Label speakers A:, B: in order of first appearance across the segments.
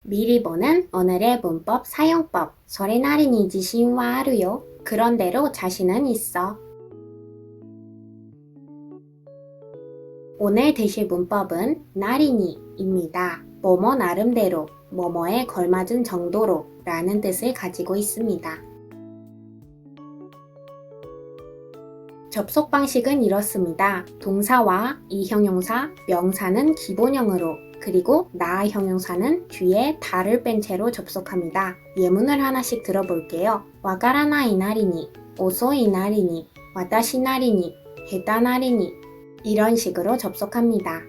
A: 미리 보는 오늘의 문법 사용법. 소레나리니 지신와 하루요. 그런대로 자신은 있어. 오늘 되실 문법은 나리니입니다. 뭐뭐 나름대로, 뭐뭐에 걸맞은 정도로 라는 뜻을 가지고 있습니다. 접속 방식은 이렇습니다. 동사와 이 형용사, 명사는 기본형으로, 그리고 나 형용사는 뒤에 다를 뺀 채로 접속합니다. 예문을 하나씩 들어볼게요. 와가라나이 나리니, 오소이 나리니, 와다시 나리니, 헤다 나리니 이런 식으로 접속합니다.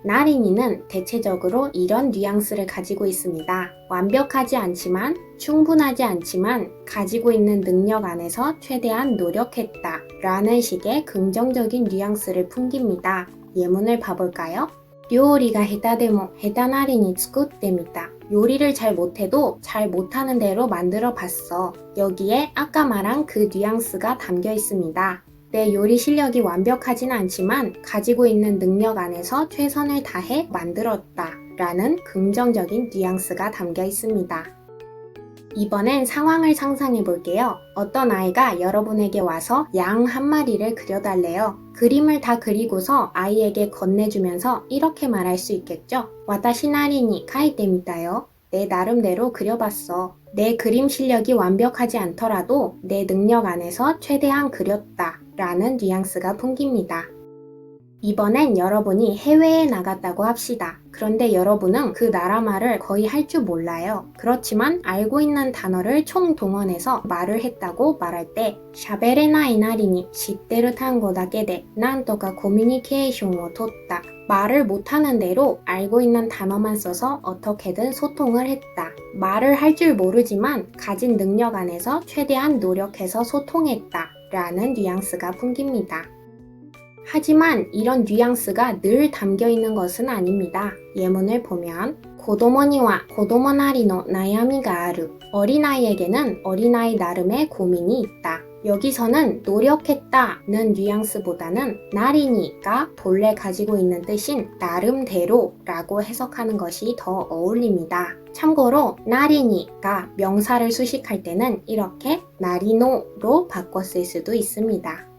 A: 나리니는 대체적으로 이런 뉘앙스를 가지고 있습니다. 완벽하지 않지만, 충분하지 않지만 가지고 있는 능력 안에서 최대한 노력했다 라는 식의 긍정적인 뉘앙스를 풍깁니다. 예문을 봐볼까요? 요리가 헤다데모 헤다나리니 츠쿠떼미다. 요리를 잘 못해도 잘 못하는 대로 만들어 봤어. 여기에 아까 말한 그 뉘앙스가 담겨 있습니다. 내 요리 실력이 완벽하진 않지만 가지고 있는 능력 안에서 최선을 다해 만들었다 라는 긍정적인 뉘앙스가 담겨 있습니다. 이번엔 상황을 상상해 볼게요. 어떤 아이가 여러분에게 와서 양 한 마리를 그려달래요. 그림을 다 그리고서 아이에게 건네주면서 이렇게 말할 수 있겠죠? 와다시 나리니 카이테미다요. 내 나름대로 그려봤어. 내 그림 실력이 완벽하지 않더라도 내 능력 안에서 최대한 그렸다 라는 뉘앙스가 풍깁니다. 이번엔 여러분이 해외에 나갔다고 합시다. 그런데 여러분은 그 나라 말을 거의 할 줄 몰라요. 그렇지만 알고 있는 단어를 총동원해서 말을 했다고 말할 때 샤베레나이 나리니 시테르 탄고 다케데 난토가 커뮤니케이션을 텄다. 말을 못하는 대로 알고 있는 단어만 써서 어떻게든 소통을 했다. 말을 할 줄 모르지만 가진 능력 안에서 최대한 노력해서 소통했다 라는 뉘앙스가 풍깁니다. 하지만 이런 뉘앙스가 늘 담겨 있는 것은 아닙니다. 예문을 보면 고도모니와 고도모나리노 나야미가 아루. 어린아이에게는 어린아이 나름의 고민이 있다. 여기서는 노력했다는 뉘앙스보다는 나리니가 본래 가지고 있는 뜻인 나름대로 라고 해석하는 것이 더 어울립니다. 참고로 나리니가 명사를 수식할 때는 이렇게 나리노로 바꿔 쓸 수도 있습니다.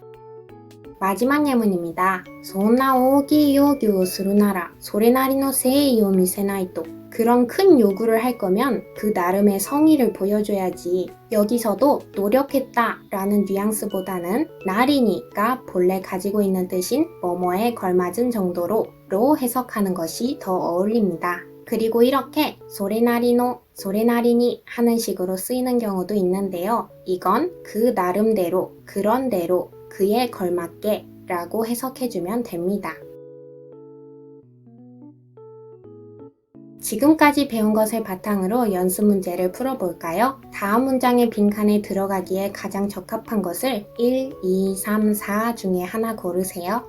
A: 마지막 예문입니다. そんな大きい要求をするならそれなりの誠意を見せないと. 그런 큰 요구를 할 거면 그 나름의 성의를 보여줘야지. 여기서도 노력했다 라는 뉘앙스보다는 나리니가 본래 가지고 있는 뜻인 뭐뭐에 걸맞은 정도로 로 해석하는 것이 더 어울립니다. 그리고 이렇게 소레나리노, 소레나리니 하는 식으로 쓰이는 경우도 있는데요. 이건 그 나름대로, 그런대로, 그에 걸맞게 라고 해석해주면 됩니다. 지금까지 배운 것을 바탕으로 연습 문제를 풀어볼까요? 다음 문장의 빈칸에 들어가기에 가장 적합한 것을 1, 2, 3, 4 중에 하나 고르세요.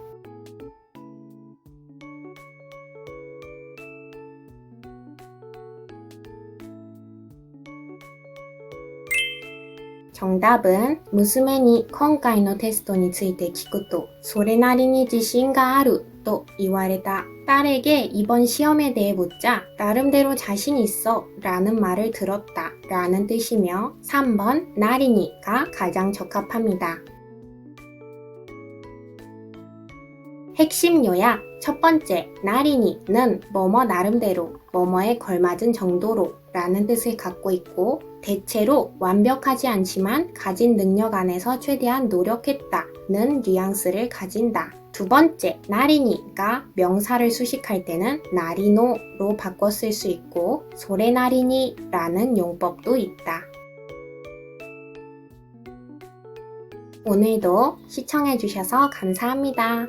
A: 정답은 娘に今回のテストについて聞くとそれなりに自信があると言われた. 딸에게 이번 시험에 대해 묻자 나름대로 자신 있어 라는 말을 들었다 라는 뜻이며 3번 나리니가 가장 적합합니다. 핵심 요약 첫 번째, 나리니는 뭐뭐 나름대로, 뭐뭐에 걸맞은 정도로 라는 뜻을 갖고 있고 대체로 완벽하지 않지만 가진 능력 안에서 최대한 노력했다는 뉘앙스를 가진다. 두 번째, 나리니가 명사를 수식할 때는 나리노로 바꿔 쓸 수 있고 소레나리니라는 용법도 있다. 오늘도 시청해주셔서 감사합니다.